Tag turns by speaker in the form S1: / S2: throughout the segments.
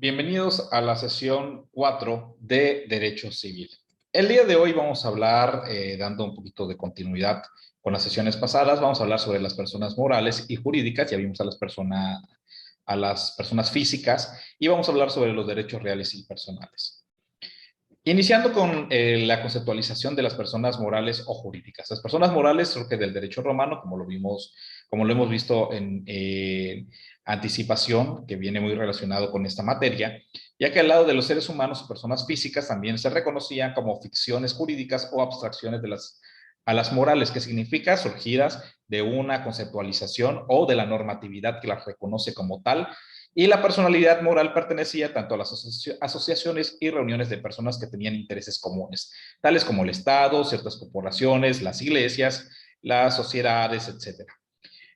S1: Bienvenidos a la sesión 4 de Derecho Civil. El día de hoy vamos a hablar, dando un poquito de continuidad con las sesiones pasadas, vamos a hablar sobre las personas morales y jurídicas. Ya vimos a las personas físicas y vamos a hablar sobre los derechos reales y personales. Iniciando con la conceptualización de las personas morales o jurídicas. Las personas morales surgen del derecho romano, como lo hemos visto en anticipación, que viene muy relacionado con esta materia, ya que al lado de los seres humanos o personas físicas también se reconocían como ficciones jurídicas o abstracciones a las morales, que significa surgidas de una conceptualización o de la normatividad que las reconoce como tal, y la personalidad moral pertenecía tanto a las asociaciones y reuniones de personas que tenían intereses comunes, tales como el Estado, ciertas corporaciones, las iglesias, las sociedades, etcétera.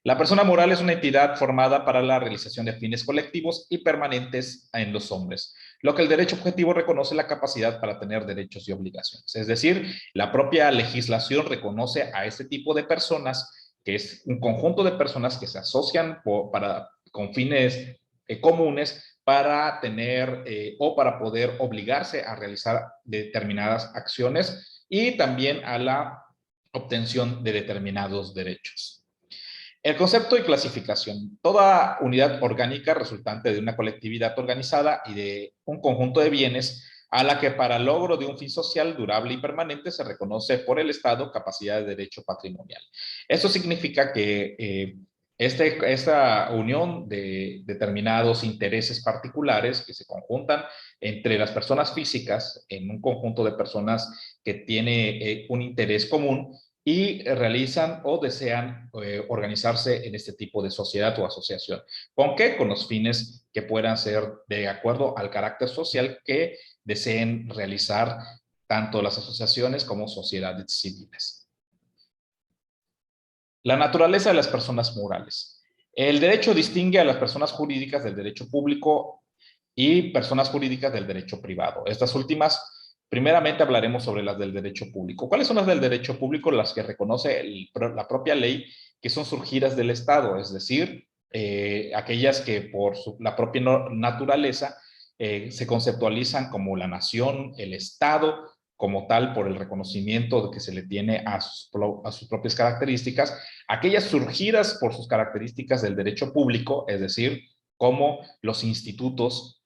S1: La persona moral es una entidad formada para la realización de fines colectivos y permanentes en los hombres, lo que el derecho objetivo reconoce la capacidad para tener derechos y obligaciones. Es decir, la propia legislación reconoce a este tipo de personas, que es un conjunto de personas que se asocian con fines comunes para tener o para poder obligarse a realizar determinadas acciones y también a la obtención de determinados derechos. El concepto y clasificación. Toda unidad orgánica resultante de una colectividad organizada y de un conjunto de bienes a la que para el logro de un fin social durable y permanente se reconoce por el Estado capacidad de derecho patrimonial. Esto significa que esta unión de determinados intereses particulares que se conjuntan entre las personas físicas en un conjunto de personas que tiene un interés común y realizan o desean organizarse en este tipo de sociedad o asociación. ¿Con qué? Con los fines que puedan ser de acuerdo al carácter social que deseen realizar tanto las asociaciones como sociedades civiles. La naturaleza de las personas morales. El derecho distingue a las personas jurídicas del derecho público y personas jurídicas del derecho privado. Estas últimas, primeramente hablaremos sobre las del derecho público. ¿Cuáles son las del derecho público? Las que reconoce la propia ley, que son surgidas del Estado, es decir, aquellas que por la propia naturaleza se conceptualizan como la nación, el Estado, como tal, por el reconocimiento que se le tiene a sus propias características, aquellas surgidas por sus características del derecho público, es decir, como los institutos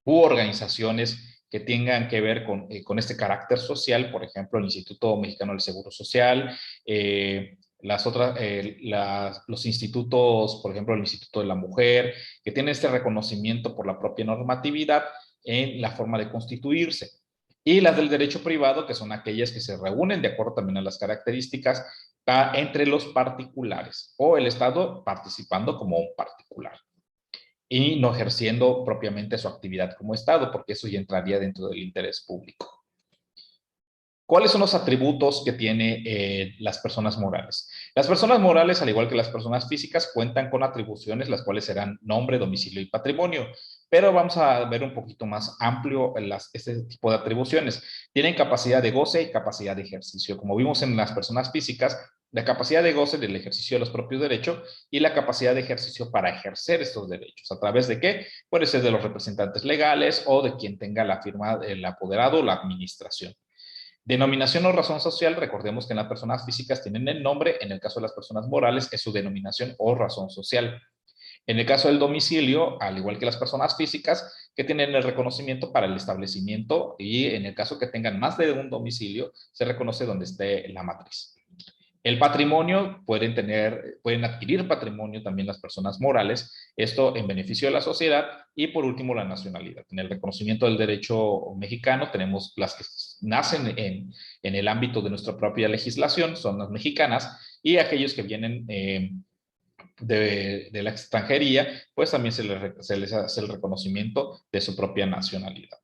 S1: u organizaciones que tengan que ver con este carácter social, por ejemplo, el Instituto Mexicano del Seguro Social, los institutos, por ejemplo, el Instituto de la Mujer, que tienen este reconocimiento por la propia normatividad en la forma de constituirse. Y las del derecho privado, que son aquellas que se reúnen de acuerdo también a las características entre los particulares o el Estado participando como un particular y no ejerciendo propiamente su actividad como Estado, porque eso ya entraría dentro del interés público. ¿Cuáles son los atributos que tienen las personas morales? Las personas morales, al igual que las personas físicas, cuentan con atribuciones, las cuales serán nombre, domicilio y patrimonio. Pero vamos a ver un poquito más amplio este tipo de atribuciones. Tienen capacidad de goce y capacidad de ejercicio. Como vimos en las personas físicas, la capacidad de goce del ejercicio de los propios derechos y la capacidad de ejercicio para ejercer estos derechos. ¿A través de qué? Puede ser de los representantes legales o de quien tenga la firma del apoderado o la administración. Denominación o razón social, recordemos que en las personas físicas tienen el nombre, en el caso de las personas morales es su denominación o razón social. En el caso del domicilio, al igual que las personas físicas, que tienen el reconocimiento para el establecimiento y en el caso que tengan más de un domicilio, se reconoce donde esté la matriz. El patrimonio, pueden adquirir patrimonio también las personas morales, esto en beneficio de la sociedad, y por último la nacionalidad. En el reconocimiento del derecho mexicano tenemos las que nacen en el ámbito de nuestra propia legislación, son las mexicanas, y aquellos que vienen de la extranjería, pues también se les hace el reconocimiento de su propia nacionalidad.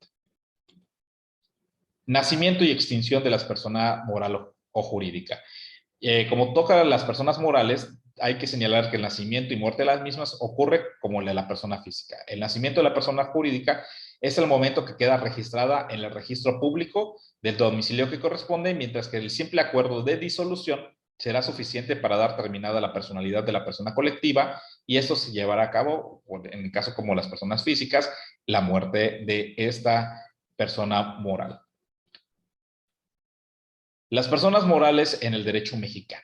S1: Nacimiento y extinción de las personas moral o jurídica. Como toca a las personas morales, hay que señalar que el nacimiento y muerte de las mismas ocurre como el de la persona física. El nacimiento de la persona jurídica es el momento que queda registrada en el registro público del domicilio que corresponde, mientras que el simple acuerdo de disolución será suficiente para dar terminada la personalidad de la persona colectiva y esto se llevará a cabo, en el caso como las personas físicas, la muerte de esta persona moral. Las personas morales en el derecho mexicano.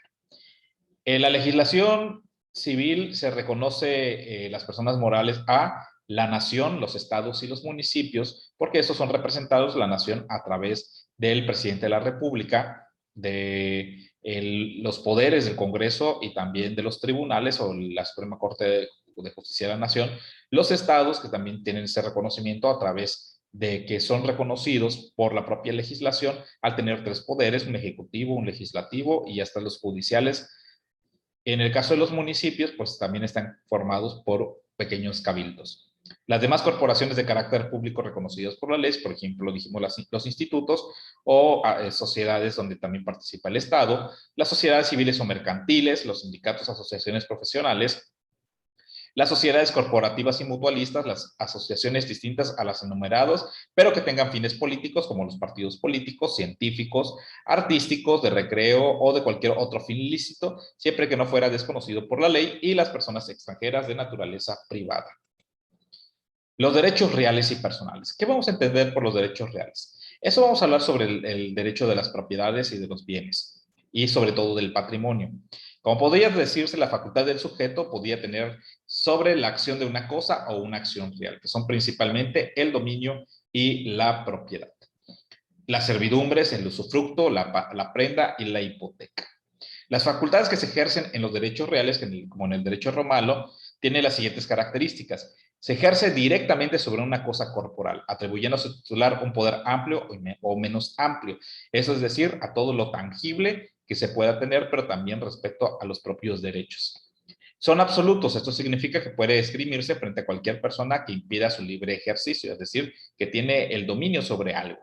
S1: En la legislación civil se reconoce las personas morales a la nación, los estados y los municipios, porque estos son representados la nación a través del presidente de la República, de los poderes del Congreso y también de los tribunales o la Suprema Corte de Justicia de la Nación, los estados que también tienen ese reconocimiento a través de que son reconocidos por la propia legislación al tener tres poderes, un ejecutivo, un legislativo y hasta los judiciales. En el caso de los municipios, pues también están formados por pequeños cabildos. Las demás corporaciones de carácter público reconocidas por la ley, por ejemplo, dijimos los institutos o sociedades donde también participa el Estado, las sociedades civiles o mercantiles, los sindicatos, asociaciones profesionales, las sociedades corporativas y mutualistas, las asociaciones distintas a las enumeradas, pero que tengan fines políticos como los partidos políticos, científicos, artísticos, de recreo o de cualquier otro fin ilícito, siempre que no fuera desconocido por la ley, y las personas extranjeras de naturaleza privada. Los derechos reales y personales. ¿Qué vamos a entender por los derechos reales? Eso vamos a hablar sobre el derecho de las propiedades y de los bienes, y sobre todo del patrimonio. Como podría decirse, la facultad del sujeto podía tener sobre la acción de una cosa o una acción real, que son principalmente el dominio y la propiedad. Las servidumbres, el usufructo, la prenda y la hipoteca. Las facultades que se ejercen en los derechos reales, como en el derecho romano, tienen las siguientes características. Se ejerce directamente sobre una cosa corporal, atribuyendo a su titular un poder amplio o menos amplio. Eso es decir, a todo lo tangible que se pueda tener, pero también respecto a los propios derechos. Son absolutos, esto significa que puede esgrimirse frente a cualquier persona que impida su libre ejercicio, es decir, que tiene el dominio sobre algo.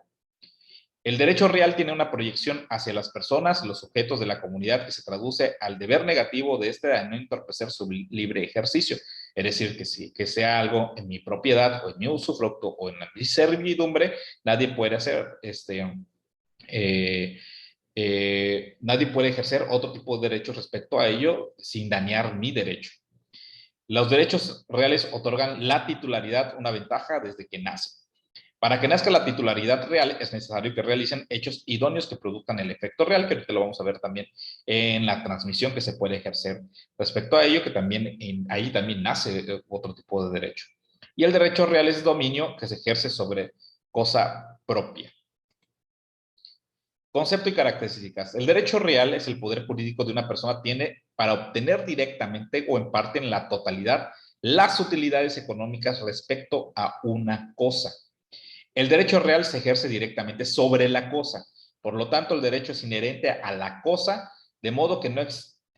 S1: El derecho real tiene una proyección hacia las personas, los sujetos de la comunidad, que se traduce al deber negativo de este de no entorpecer su libre ejercicio. Es decir, que sea algo en mi propiedad o en mi usufructo o en mi servidumbre, nadie puede hacer nadie puede ejercer otro tipo de derechos respecto a ello sin dañar mi derecho. Los derechos reales otorgan la titularidad, una ventaja desde que nace. Para que nazca la titularidad real es necesario que realicen hechos idóneos que produzcan el efecto real, que ahorita lo vamos a ver también en la transmisión que se puede ejercer. Respecto a ello, que también ahí también nace otro tipo de derecho. Y el derecho real es dominio que se ejerce sobre cosa propia. Concepto y características. El derecho real es el poder jurídico de una persona tiene para obtener directamente o en parte en la totalidad las utilidades económicas respecto a una cosa. El derecho real se ejerce directamente sobre la cosa. Por lo tanto, el derecho es inherente a la cosa, de modo que no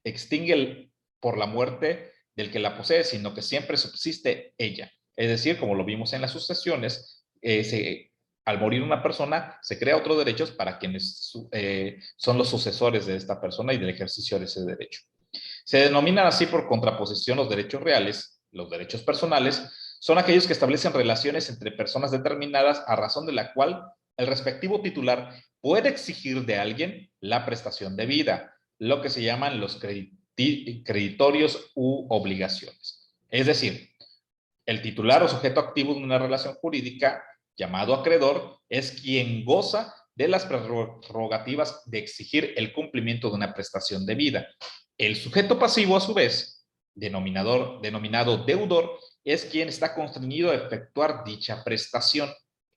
S1: extingue por la muerte del que la posee, sino que siempre subsiste ella. Es decir, como lo vimos en las sucesiones, al morir una persona, se crea otros derechos para quienes son los sucesores de esta persona y del ejercicio de ese derecho. Se denominan así por contraposición los derechos reales, los derechos personales, son aquellos que establecen relaciones entre personas determinadas a razón de la cual el respectivo titular puede exigir de alguien la prestación de vida, lo que se llaman los creditorios u obligaciones. Es decir, el titular o sujeto activo de una relación jurídica, llamado acreedor, es quien goza de las prerrogativas de exigir el cumplimiento de una prestación de vida. El sujeto pasivo, a su vez, denominado deudor, es quien está constreñido a efectuar dicha prestación.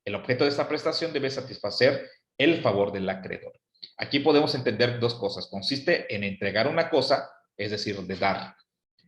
S1: El objeto de esta prestación debe satisfacer el favor del acreedor. Aquí podemos entender dos cosas. Consiste en entregar una cosa, es decir, de dar.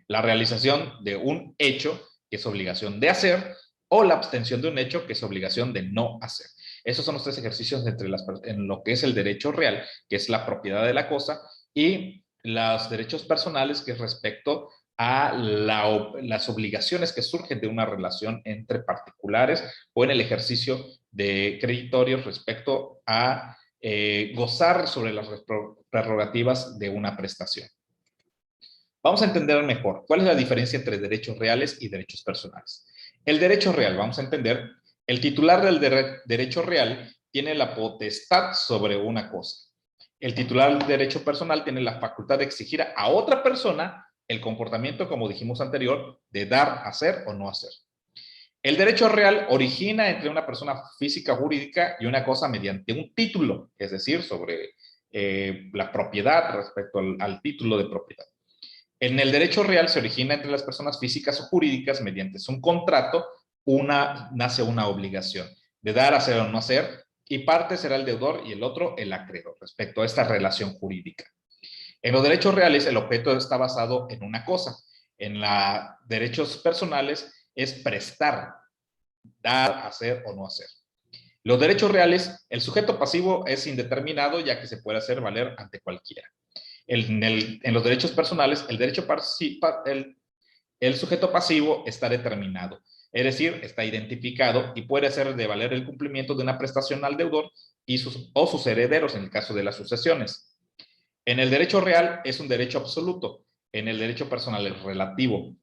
S1: La realización de un hecho, que es obligación de hacer, o la abstención de un hecho, que es obligación de no hacer. Esos son los tres ejercicios en lo que es el derecho real, que es la propiedad de la cosa, y los derechos personales, que es respecto a las obligaciones que surgen de una relación entre particulares o en el ejercicio de creditorios respecto a gozar sobre las prerrogativas de una prestación. Vamos a entender mejor cuál es la diferencia entre derechos reales y derechos personales. El derecho real, vamos a entender, el titular del derecho real tiene la potestad sobre una cosa. El titular del derecho personal tiene la facultad de exigir a otra persona el comportamiento, como dijimos anterior, de dar, hacer o no hacer. El derecho real origina entre una persona física o jurídica y una cosa mediante un título, es decir, sobre la propiedad respecto al título de propiedad. En el derecho real se origina entre las personas físicas o jurídicas mediante un contrato, nace una obligación de dar, hacer o no hacer, y parte será el deudor y el otro el acreedor respecto a esta relación jurídica. En los derechos reales el objeto está basado en una cosa. En los derechos personales es prestar, dar, hacer o no hacer. Los derechos reales, el sujeto pasivo es indeterminado ya que se puede hacer valer ante cualquiera. En los derechos personales, el sujeto pasivo está determinado, es decir, está identificado y puede hacer de valer el cumplimiento de una prestación al deudor o sus herederos en el caso de las sucesiones. En el derecho real es un derecho absoluto, en el derecho personal es relativo.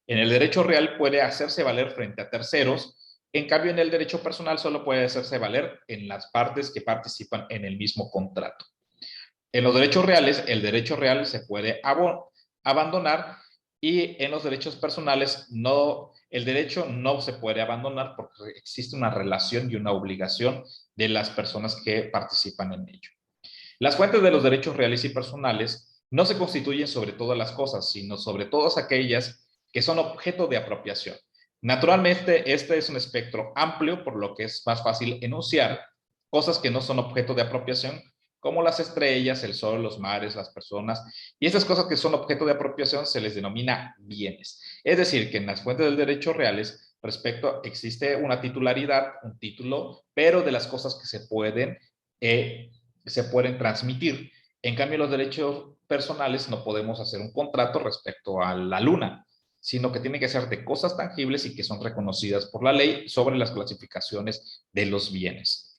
S1: En el derecho real puede hacerse valer frente a terceros, en cambio en el derecho personal solo puede hacerse valer en las partes que participan en el mismo contrato. En los derechos reales, el derecho real se puede abandonar y en los derechos personales el derecho no se puede abandonar porque existe una relación y una obligación de las personas que participan en ello. Las fuentes de los derechos reales y personales no se constituyen sobre todas las cosas, sino sobre todas aquellas que son objeto de apropiación. Naturalmente, este es un espectro amplio, por lo que es más fácil enunciar cosas que no son objeto de apropiación, como las estrellas, el sol, los mares, las personas, y estas cosas que son objeto de apropiación se les denomina bienes. Es decir, que en las fuentes del derecho reales existe una titularidad, un título, pero de las cosas que se pueden transmitir. En cambio, los derechos personales no podemos hacer un contrato respecto a la luna, sino que tiene que ser de cosas tangibles y que son reconocidas por la ley sobre las clasificaciones de los bienes.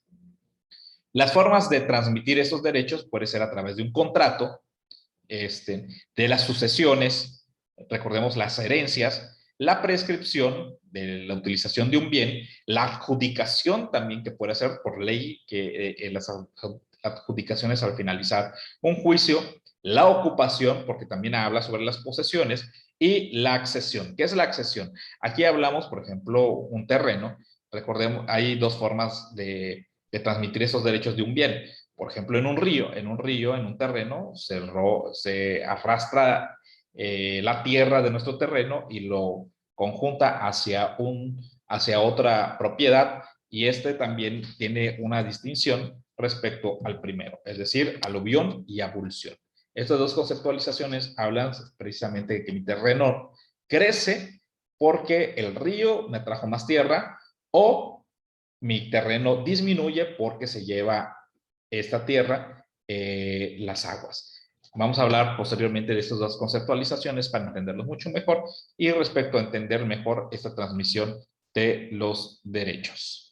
S1: Las formas de transmitir estos derechos puede ser a través de un contrato, de las sucesiones, recordemos las herencias, la prescripción de la utilización de un bien, la adjudicación también que puede ser por ley, que las adjudicaciones al finalizar un juicio, la ocupación, porque también habla sobre las posesiones, y la accesión. ¿Qué es la accesión? Aquí hablamos, por ejemplo, un terreno. Recordemos, hay dos formas de transmitir esos derechos de un bien. Por ejemplo, en un río, en un terreno, se arrastra la tierra de nuestro terreno y lo conjunta hacia otra propiedad, y este también tiene una distinción respecto al primero, es decir, aluvión y abulsión. Estas dos conceptualizaciones hablan precisamente de que mi terreno crece porque el río me trajo más tierra, o mi terreno disminuye porque se lleva esta tierra las aguas. Vamos a hablar posteriormente de estas dos conceptualizaciones para entenderlo mucho mejor y respecto a entender mejor esta transmisión de los derechos.